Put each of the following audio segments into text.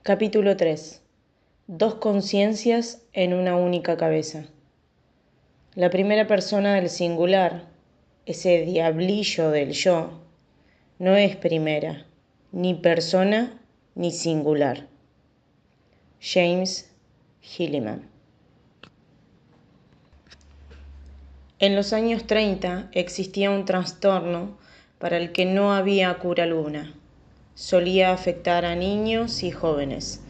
Capítulo 3. Dos conciencias en una única cabeza. La primera persona del singular, ese diablillo del yo, no es primera, ni persona ni singular. James Hilleman. En los años 30 existía un trastorno para el que no había cura alguna. Solía afectar a niños y jóvenes,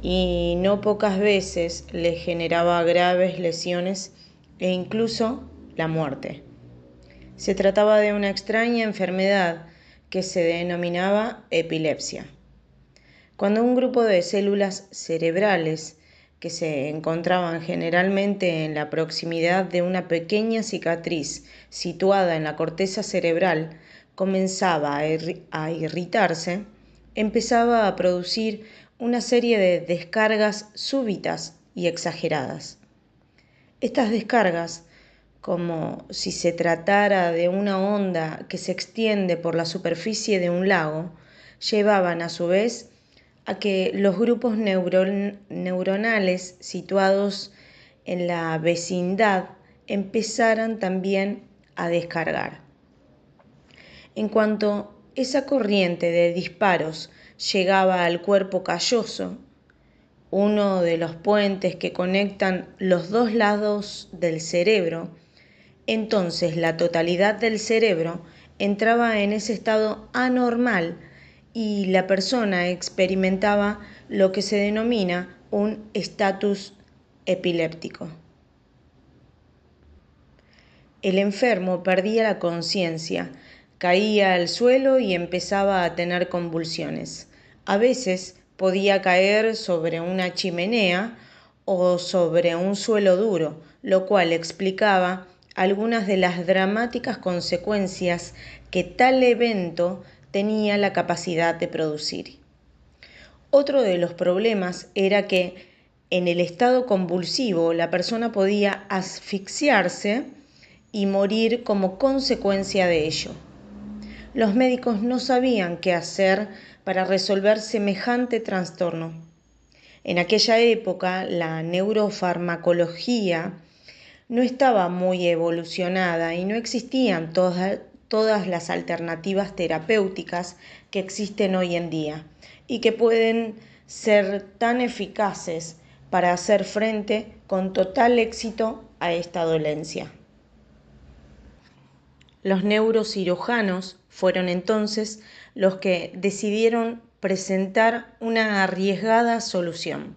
y no pocas veces le generaba graves lesiones e incluso la muerte. Se trataba de una extraña enfermedad que se denominaba epilepsia. Cuando un grupo de células cerebrales que se encontraban generalmente en la proximidad de una pequeña cicatriz situada en la corteza cerebral comenzaba a irritarse, empezaba a producir una serie de descargas súbitas y exageradas. Estas descargas, como si se tratara de una onda que se extiende por la superficie de un lago, llevaban a su vez a que los grupos neuronales situados en la vecindad empezaran también a descargar. En cuanto esa corriente de disparos llegaba al cuerpo calloso, uno de los puentes que conectan los dos lados del cerebro, entonces la totalidad del cerebro entraba en ese estado anormal y la persona experimentaba lo que se denomina un estatus epiléptico. El enfermo perdía la conciencia, caía al suelo y empezaba a tener convulsiones. A veces podía caer sobre una chimenea o sobre un suelo duro, lo cual explicaba algunas de las dramáticas consecuencias que tal evento tenía la capacidad de producir. Otro de los problemas era que en el estado convulsivo la persona podía asfixiarse y morir como consecuencia de ello. Los médicos no sabían qué hacer para resolver semejante trastorno. En aquella época, la neurofarmacología no estaba muy evolucionada y no existían todas las alternativas terapéuticas que existen hoy en día y que pueden ser tan eficaces para hacer frente con total éxito a esta dolencia. Los neurocirujanos fueron entonces los que decidieron presentar una arriesgada solución.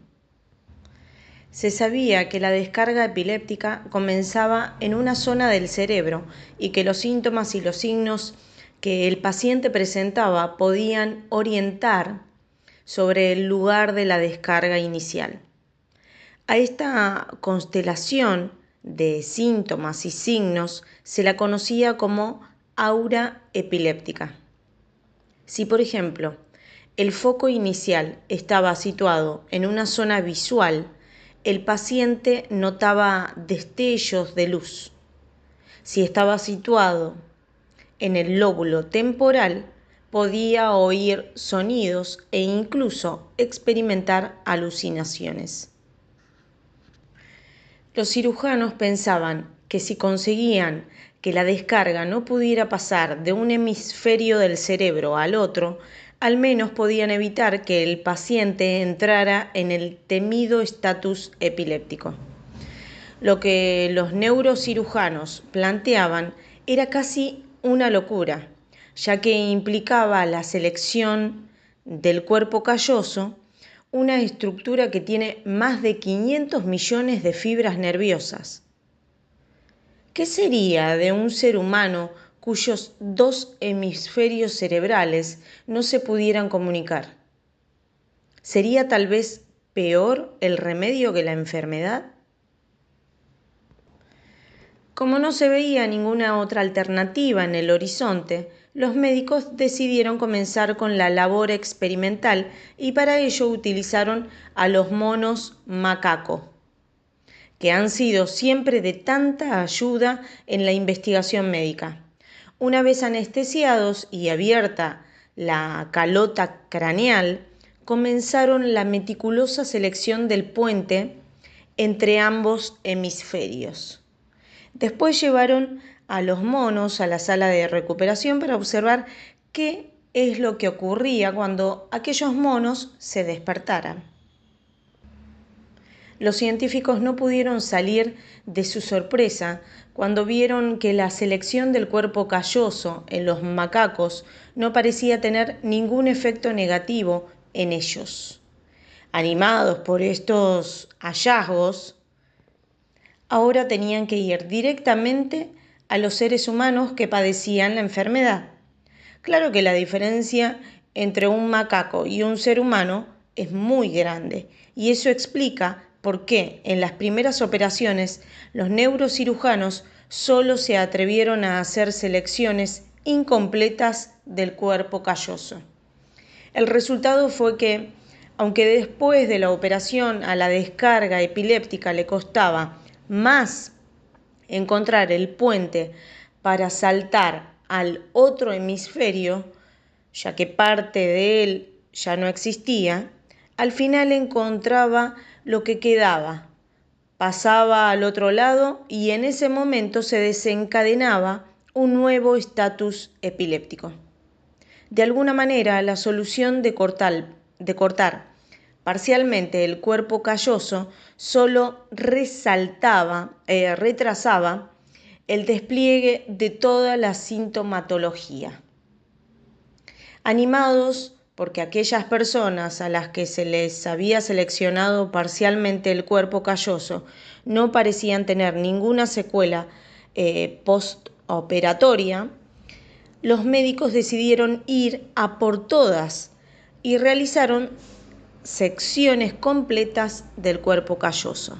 Se sabía que la descarga epiléptica comenzaba en una zona del cerebro y que los síntomas y los signos que el paciente presentaba podían orientar sobre el lugar de la descarga inicial. A esta constelación de síntomas y signos se la conocía como aura epiléptica. Si, por ejemplo, el foco inicial estaba situado en una zona visual, el paciente notaba destellos de luz. Si estaba situado en el lóbulo temporal, podía oír sonidos e incluso experimentar alucinaciones. Los cirujanos pensaban que si conseguían que la descarga no pudiera pasar de un hemisferio del cerebro al otro, al menos podían evitar que el paciente entrara en el temido estatus epiléptico. Lo que los neurocirujanos planteaban era casi una locura, ya que implicaba la selección del cuerpo calloso, una estructura que tiene más de 500 millones de fibras nerviosas. ¿Qué sería de un ser humano cuyos dos hemisferios cerebrales no se pudieran comunicar? ¿Sería tal vez peor el remedio que la enfermedad? Como no se veía ninguna otra alternativa en el horizonte, los médicos decidieron comenzar con la labor experimental y para ello utilizaron a los monos macaco, que han sido siempre de tanta ayuda en la investigación médica. Una vez anestesiados y abierta la calota craneal, comenzaron la meticulosa selección del puente entre ambos hemisferios. Después llevaron a los monos a la sala de recuperación para observar qué es lo que ocurría cuando aquellos monos se despertaran. Los científicos no pudieron salir de su sorpresa cuando vieron que la selección del cuerpo calloso en los macacos no parecía tener ningún efecto negativo en ellos. Animados por estos hallazgos, ahora tenían que ir directamente a los seres humanos que padecían la enfermedad. Claro que la diferencia entre un macaco y un ser humano es muy grande, y eso explica por qué en las primeras operaciones los neurocirujanos solo se atrevieron a hacer selecciones incompletas del cuerpo calloso. El resultado fue que, aunque después de la operación a la descarga epiléptica le costaba más encontrar el puente para saltar al otro hemisferio, ya que parte de él ya no existía, al final encontraba lo que quedaba, pasaba al otro lado y en ese momento se desencadenaba un nuevo estatus epiléptico. De alguna manera, la solución de cortar parcialmente el cuerpo calloso solo retrasaba el despliegue de toda la sintomatología. Animados porque aquellas personas a las que se les había seleccionado parcialmente el cuerpo calloso no parecían tener ninguna secuela postoperatoria, los médicos decidieron ir a por todas y realizaron secciones completas del cuerpo calloso.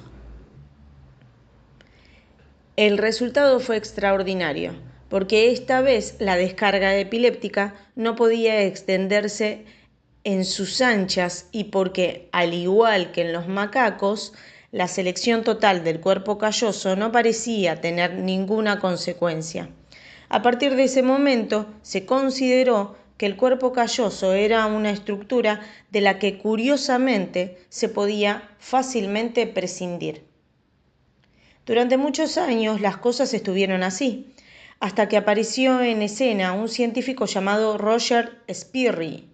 El resultado fue extraordinario, porque esta vez la descarga epiléptica no podía extenderse en sus anchas y porque, al igual que en los macacos, la selección total del cuerpo calloso no parecía tener ninguna consecuencia. A partir de ese momento se consideró que el cuerpo calloso era una estructura de la que curiosamente se podía fácilmente prescindir. Durante muchos años las cosas estuvieron así, hasta que apareció en escena un científico llamado Roger Sperry,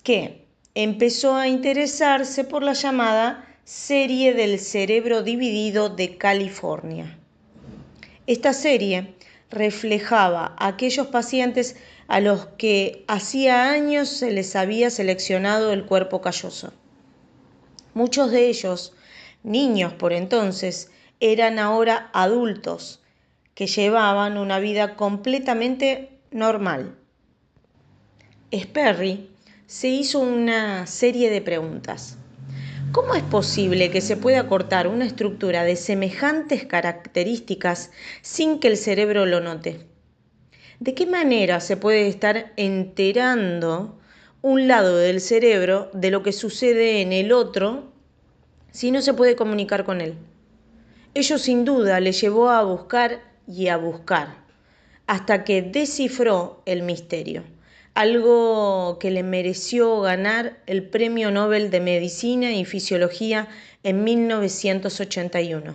que empezó a interesarse por la llamada serie del cerebro dividido de California. Esta serie reflejaba a aquellos pacientes a los que hacía años se les había seleccionado el cuerpo calloso. Muchos de ellos, niños por entonces, eran ahora adultos que llevaban una vida completamente normal. Sperry se hizo una serie de preguntas. ¿Cómo es posible que se pueda cortar una estructura de semejantes características sin que el cerebro lo note? ¿De qué manera se puede estar enterando un lado del cerebro de lo que sucede en el otro si no se puede comunicar con él? Ello sin duda le llevó a buscar y a buscar, hasta que descifró el misterio, algo que le mereció ganar el Premio Nobel de Medicina y Fisiología en 1981.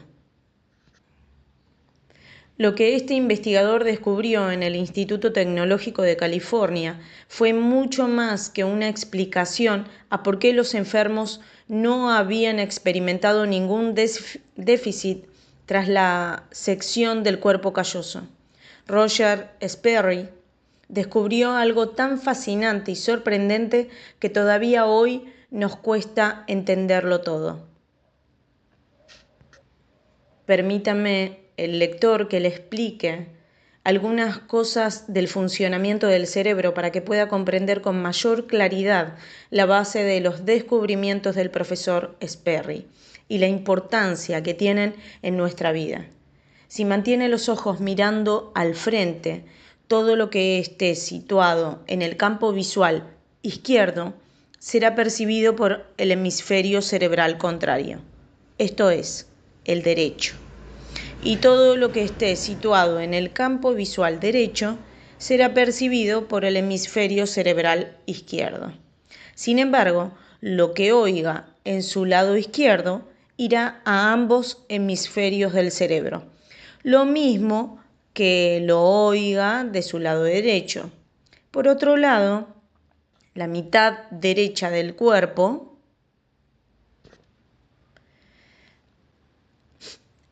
Lo que este investigador descubrió en el Instituto Tecnológico de California fue mucho más que una explicación a por qué los enfermos no habían experimentado ningún déficit tras la sección del cuerpo calloso. Roger Sperry descubrió algo tan fascinante y sorprendente que todavía hoy nos cuesta entenderlo todo. Permítame, el lector, que le explique algunas cosas del funcionamiento del cerebro para que pueda comprender con mayor claridad la base de los descubrimientos del profesor Sperry y la importancia que tienen en nuestra vida. Si mantiene los ojos mirando al frente, todo lo que esté situado en el campo visual izquierdo será percibido por el hemisferio cerebral contrario, esto es, el derecho. Y todo lo que esté situado en el campo visual derecho será percibido por el hemisferio cerebral izquierdo. Sin embargo, lo que oiga en su lado izquierdo irá a ambos hemisferios del cerebro, lo mismo que lo oiga de su lado derecho. Por otro lado, la mitad derecha del cuerpo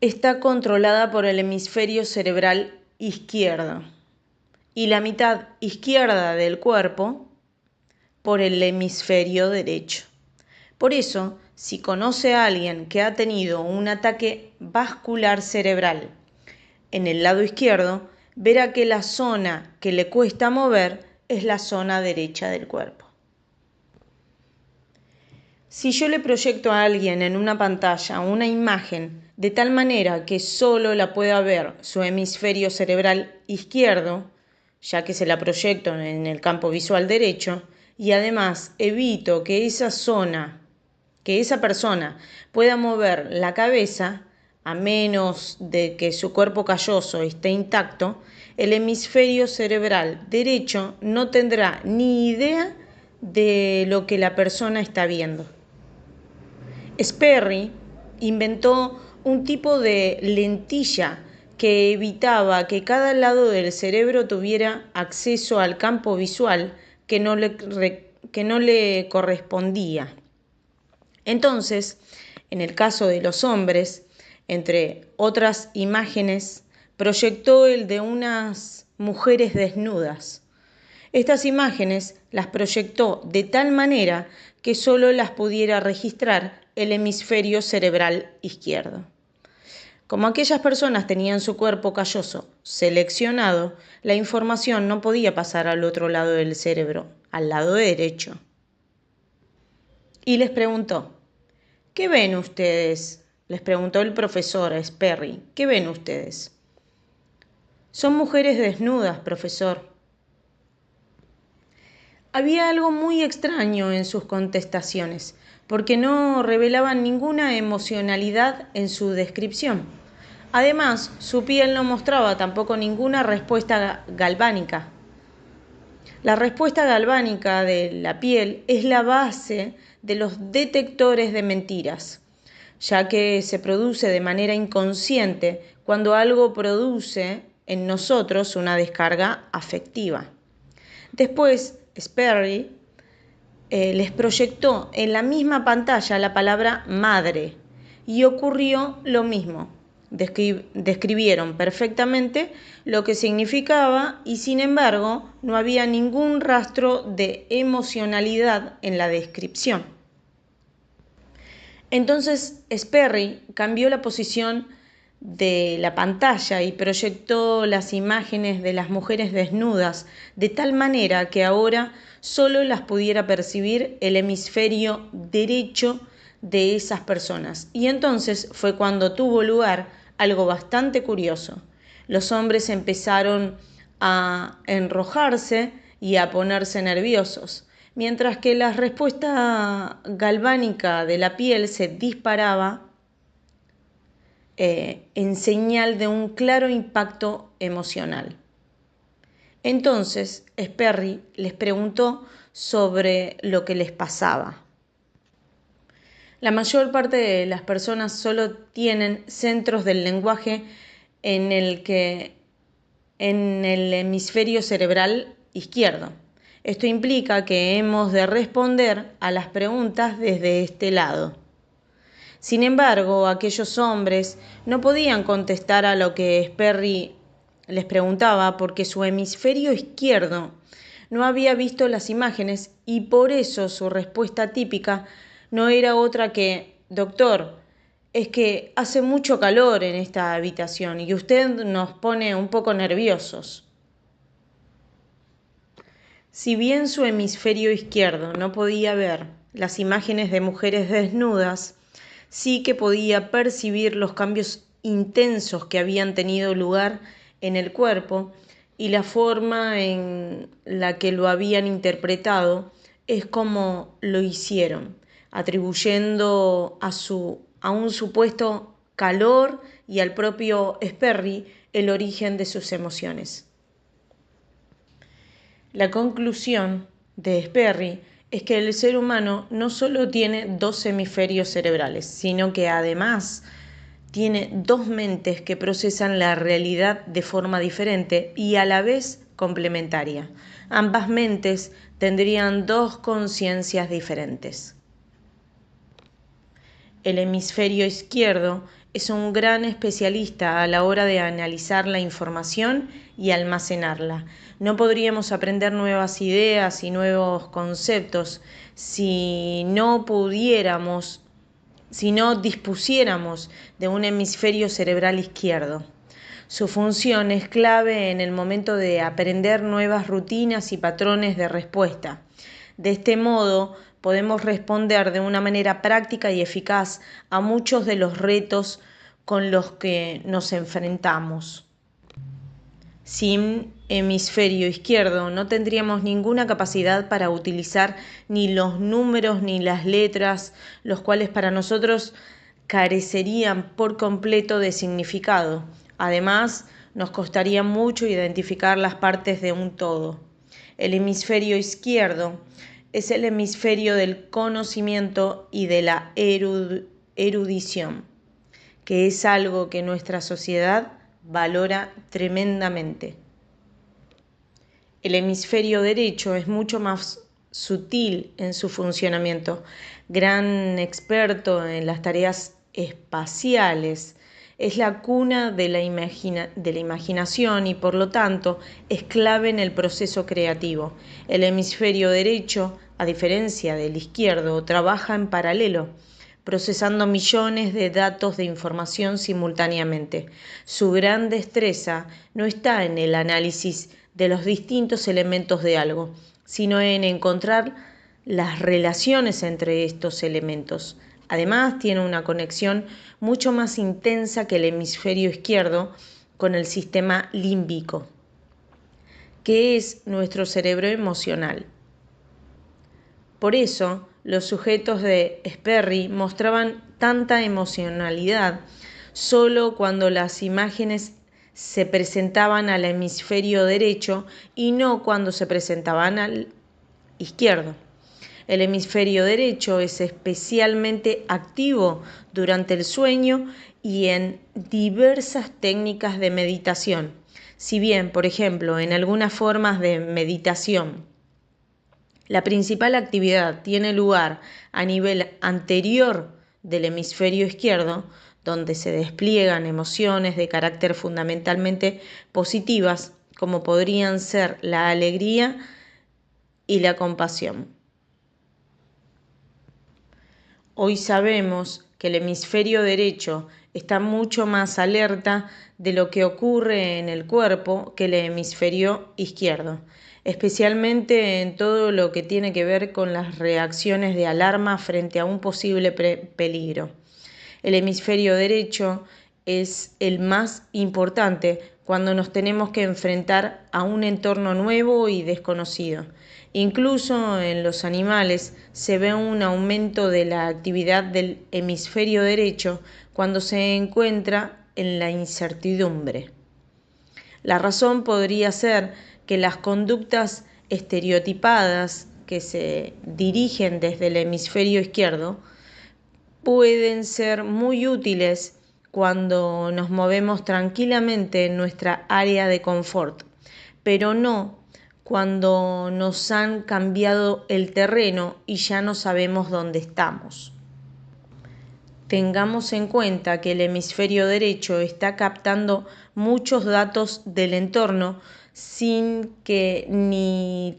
está controlada por el hemisferio cerebral izquierdo y la mitad izquierda del cuerpo por el hemisferio derecho. Por eso, si conoce a alguien que ha tenido un ataque vascular cerebral en el lado izquierdo, verá que la zona que le cuesta mover es la zona derecha del cuerpo. Si yo le proyecto a alguien en una pantalla una imagen de tal manera que solo la pueda ver su hemisferio cerebral izquierdo, ya que se la proyecto en el campo visual derecho, y además evito que esa persona pueda mover la cabeza, a menos de que su cuerpo calloso esté intacto, el hemisferio cerebral derecho no tendrá ni idea de lo que la persona está viendo. Sperry inventó un tipo de lentilla que evitaba que cada lado del cerebro tuviera acceso al campo visual que no le correspondía. Entonces, en el caso de los hombres, entre otras imágenes, proyectó el de unas mujeres desnudas. Estas imágenes las proyectó de tal manera que solo las pudiera registrar el hemisferio cerebral izquierdo. Como aquellas personas tenían su cuerpo calloso seleccionado, la información no podía pasar al otro lado del cerebro, al lado derecho. Y les preguntó, ¿qué ven ustedes? Les preguntó el profesor a Sperry, ¿qué ven ustedes? Son mujeres desnudas, profesor. Había algo muy extraño en sus contestaciones, porque no revelaban ninguna emocionalidad en su descripción. Además, su piel no mostraba tampoco ninguna respuesta galvánica. La respuesta galvánica de la piel es la base de los detectores de mentiras, ya que se produce de manera inconsciente cuando algo produce en nosotros una descarga afectiva. Después, Sperry les proyectó en la misma pantalla la palabra madre y ocurrió lo mismo. Describieron perfectamente lo que significaba y sin embargo no había ningún rastro de emocionalidad en la descripción. Entonces Sperry cambió la posición de la pantalla y proyectó las imágenes de las mujeres desnudas de tal manera que ahora solo las pudiera percibir el hemisferio derecho de esas personas. Y entonces fue cuando tuvo lugar algo bastante curioso. Los hombres empezaron a enrojarse y a ponerse nerviosos, mientras que la respuesta galvánica de la piel se disparaba en señal de un claro impacto emocional. Entonces Sperry les preguntó sobre lo que les pasaba. La mayor parte de las personas solo tienen centros del lenguaje en el hemisferio cerebral izquierdo. Esto implica que hemos de responder a las preguntas desde este lado. Sin embargo, aquellos hombres no podían contestar a lo que Sperry les preguntaba porque su hemisferio izquierdo no había visto las imágenes y por eso su respuesta típica no era otra que: doctor, es que hace mucho calor en esta habitación y usted nos pone un poco nerviosos. Si bien su hemisferio izquierdo no podía ver las imágenes de mujeres desnudas, sí que podía percibir los cambios intensos que habían tenido lugar en el cuerpo y la forma en la que lo habían interpretado es como lo hicieron, atribuyendo a un supuesto calor y al propio Sperry el origen de sus emociones. La conclusión de Sperry es que el ser humano no solo tiene dos hemisferios cerebrales, sino que además tiene dos mentes que procesan la realidad de forma diferente y a la vez complementaria. Ambas mentes tendrían dos conciencias diferentes. El hemisferio izquierdo es un gran especialista a la hora de analizar la información y almacenarla. No podríamos aprender nuevas ideas y nuevos conceptos si no dispusiéramos de un hemisferio cerebral izquierdo. Su función es clave en el momento de aprender nuevas rutinas y patrones de respuesta. De este modo, podemos responder de una manera práctica y eficaz a muchos de los retos con los que nos enfrentamos. Sin hemisferio izquierdo no tendríamos ninguna capacidad para utilizar ni los números ni las letras, los cuales para nosotros carecerían por completo de significado. Además, nos costaría mucho identificar las partes de un todo. El hemisferio izquierdo es el hemisferio del conocimiento y de la erudición, que es algo que nuestra sociedad valora tremendamente. El hemisferio derecho es mucho más sutil en su funcionamiento. Gran experto en las tareas espaciales, es la cuna de la imaginación y por lo tanto es clave en el proceso creativo. El hemisferio derecho, a diferencia del izquierdo, trabaja en paralelo, procesando millones de datos de información simultáneamente. Su gran destreza no está en el análisis de los distintos elementos de algo, sino en encontrar las relaciones entre estos elementos. Además, tiene una conexión mucho más intensa que el hemisferio izquierdo con el sistema límbico, que es nuestro cerebro emocional. Por eso, los sujetos de Sperry mostraban tanta emocionalidad solo cuando las imágenes se presentaban al hemisferio derecho y no cuando se presentaban al izquierdo. El hemisferio derecho es especialmente activo durante el sueño y en diversas técnicas de meditación. Si bien, por ejemplo, en algunas formas de meditación, la principal actividad tiene lugar a nivel anterior del hemisferio izquierdo, donde se despliegan emociones de carácter fundamentalmente positivas, como podrían ser la alegría y la compasión. Hoy sabemos que el hemisferio derecho está mucho más alerta de lo que ocurre en el cuerpo que el hemisferio izquierdo, especialmente en todo lo que tiene que ver con las reacciones de alarma frente a un posible peligro. El hemisferio derecho es el más importante cuando nos tenemos que enfrentar a un entorno nuevo y desconocido. Incluso en los animales se ve un aumento de la actividad del hemisferio derecho cuando se encuentra en la incertidumbre. La razón podría ser que las conductas estereotipadas que se dirigen desde el hemisferio izquierdo pueden ser muy útiles cuando nos movemos tranquilamente en nuestra área de confort, pero no cuando nos han cambiado el terreno y ya no sabemos dónde estamos. Tengamos en cuenta que el hemisferio derecho está captando muchos datos del entorno sin que ni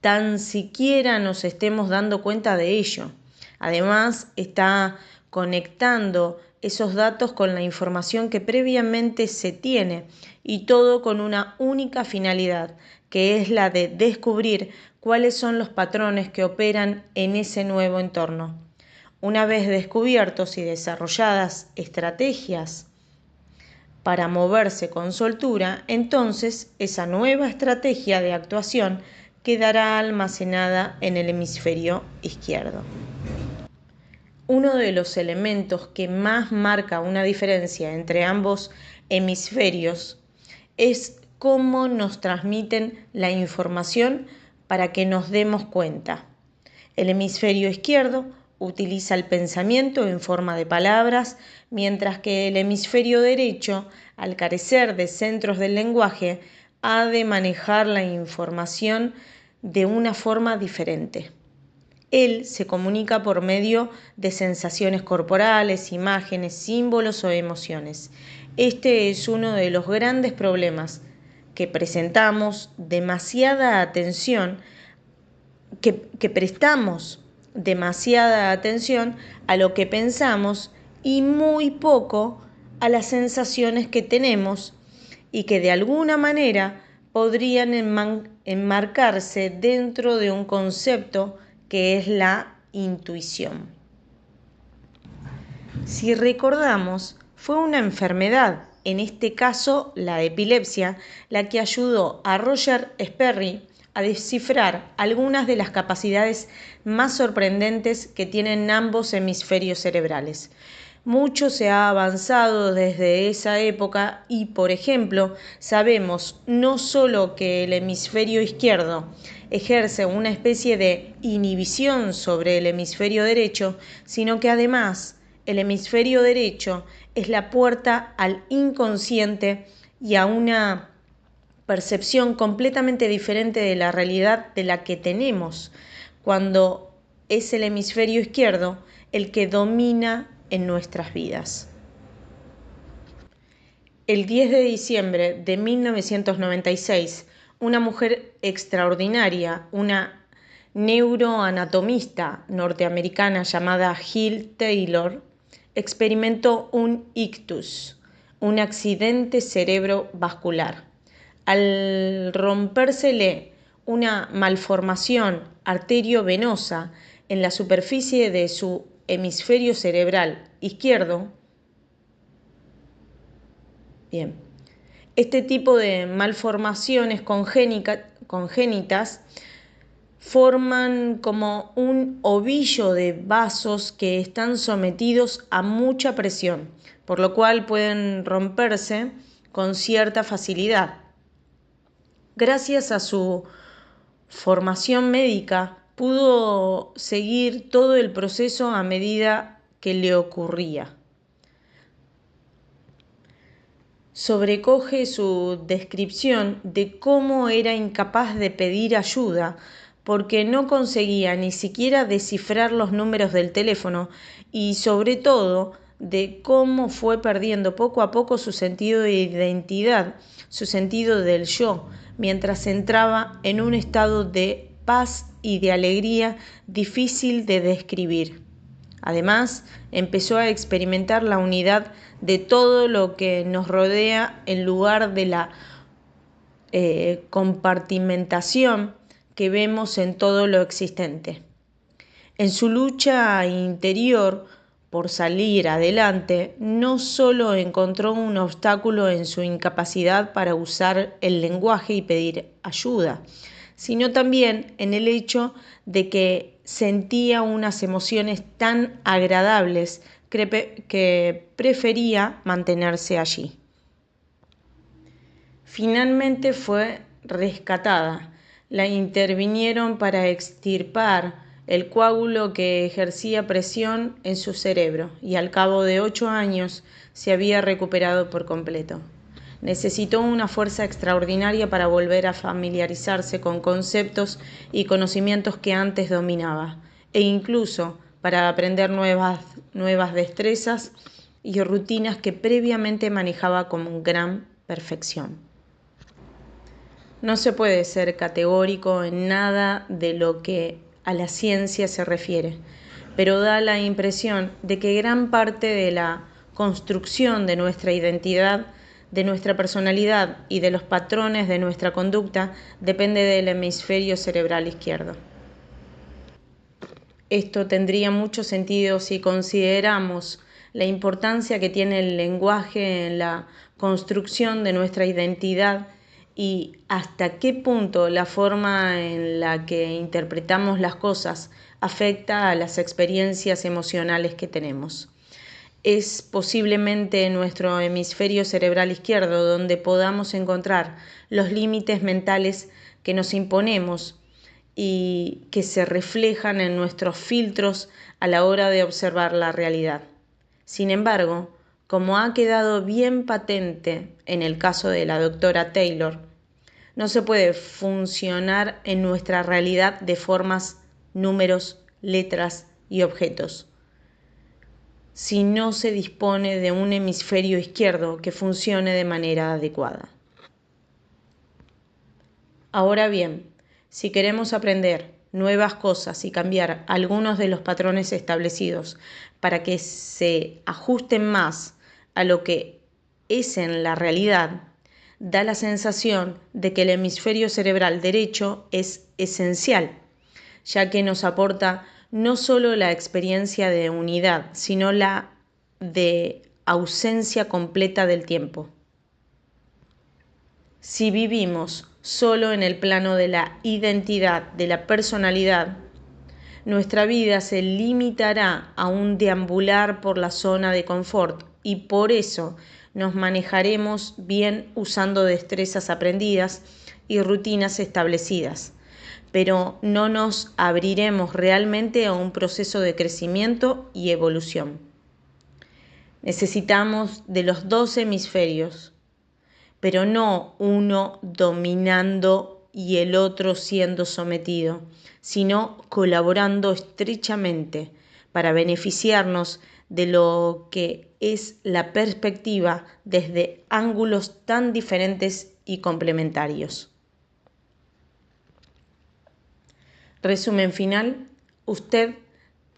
tan siquiera nos estemos dando cuenta de ello. Además, está conectando esos datos con la información que previamente se tiene y todo con una única finalidad, que es la de descubrir cuáles son los patrones que operan en ese nuevo entorno. Una vez descubiertos y desarrolladas estrategias para moverse con soltura, entonces esa nueva estrategia de actuación quedará almacenada en el hemisferio izquierdo. Uno de los elementos que más marca una diferencia entre ambos hemisferios es cómo nos transmiten la información para que nos demos cuenta. El hemisferio izquierdo utiliza el pensamiento en forma de palabras, mientras que el hemisferio derecho, al carecer de centros del lenguaje, ha de manejar la información de una forma diferente. Él se comunica por medio de sensaciones corporales, imágenes, símbolos o emociones. Este es uno de los grandes problemas, que presentamos demasiada atención, que prestamos demasiada atención a lo que pensamos y muy poco a las sensaciones que tenemos y que de alguna manera podrían enmarcarse dentro de un concepto que es la intuición. Si recordamos, fue una enfermedad, en este caso la epilepsia, la que ayudó a Roger Sperry a descifrar algunas de las capacidades más sorprendentes que tienen ambos hemisferios cerebrales. Mucho se ha avanzado desde esa época y, por ejemplo, sabemos no solo que el hemisferio izquierdo ejerce una especie de inhibición sobre el hemisferio derecho, sino que además el hemisferio derecho es la puerta al inconsciente y a una percepción completamente diferente de la realidad de la que tenemos, cuando es el hemisferio izquierdo el que domina en nuestras vidas. El 10 de diciembre de 1996, una mujer extraordinaria, una neuroanatomista norteamericana llamada Jill Taylor, experimentó un ictus, un accidente cerebrovascular. Al rompérsele una malformación arteriovenosa en la superficie de su hemisferio cerebral izquierdo. Bien, este tipo de malformaciones congénitas forman como un ovillo de vasos que están sometidos a mucha presión, por lo cual pueden romperse con cierta facilidad. Gracias a su formación médica, pudo seguir todo el proceso a medida que le ocurría. Sobrecoge su descripción de cómo era incapaz de pedir ayuda porque no conseguía ni siquiera descifrar los números del teléfono y sobre todo de cómo fue perdiendo poco a poco su sentido de identidad, su sentido del yo, mientras entraba en un estado de paz y de alegría difícil de describir. Además, empezó a experimentar la unidad de todo lo que nos rodea en lugar de la compartimentación que vemos en todo lo existente. En su lucha interior por salir adelante, no solo encontró un obstáculo en su incapacidad para usar el lenguaje y pedir ayuda, sino también en el hecho de que sentía unas emociones tan agradables que prefería mantenerse allí. Finalmente fue rescatada. La intervinieron para extirpar el coágulo que ejercía presión en su cerebro y al cabo de 8 años se había recuperado por completo. Necesitó una fuerza extraordinaria para volver a familiarizarse con conceptos y conocimientos que antes dominaba, e incluso para aprender nuevas destrezas y rutinas que previamente manejaba con gran perfección. No se puede ser categórico en nada de lo que a la ciencia se refiere, pero da la impresión de que gran parte de la construcción de nuestra identidad, de nuestra personalidad y de los patrones de nuestra conducta depende del hemisferio cerebral izquierdo. Esto tendría mucho sentido si consideramos la importancia que tiene el lenguaje en la construcción de nuestra identidad y hasta qué punto la forma en la que interpretamos las cosas afecta a las experiencias emocionales que tenemos. es posiblemente nuestro hemisferio cerebral izquierdo donde podamos encontrar los límites mentales que nos imponemos y que se reflejan en nuestros filtros a la hora de observar la realidad. Sin embargo, como ha quedado bien patente en el caso de la doctora Taylor, no se puede funcionar en nuestra realidad de formas, números, letras y objetos, si no se dispone de un hemisferio izquierdo que funcione de manera adecuada. Ahora bien, si queremos aprender nuevas cosas y cambiar algunos de los patrones establecidos para que se ajusten más a lo que es en la realidad, da la sensación de que el hemisferio cerebral derecho es esencial, ya que nos aporta no solo la experiencia de unidad, sino la de ausencia completa del tiempo. Si vivimos solo en el plano de la identidad, de la personalidad, nuestra vida se limitará a un deambular por la zona de confort y por eso nos manejaremos bien usando destrezas aprendidas y rutinas establecidas, pero no nos abriremos realmente a un proceso de crecimiento y evolución. Necesitamos de los dos hemisferios, pero no uno dominando y el otro siendo sometido, sino colaborando estrechamente para beneficiarnos de lo que es la perspectiva desde ángulos tan diferentes y complementarios. Resumen final, usted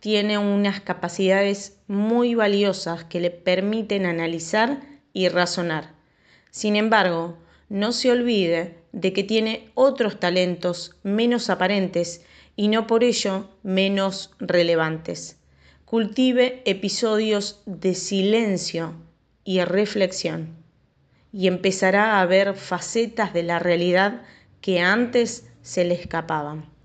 tiene unas capacidades muy valiosas que le permiten analizar y razonar. Sin embargo, no se olvide de que tiene otros talentos menos aparentes y no por ello menos relevantes. Cultive episodios de silencio y reflexión y empezará a ver facetas de la realidad que antes se le escapaban.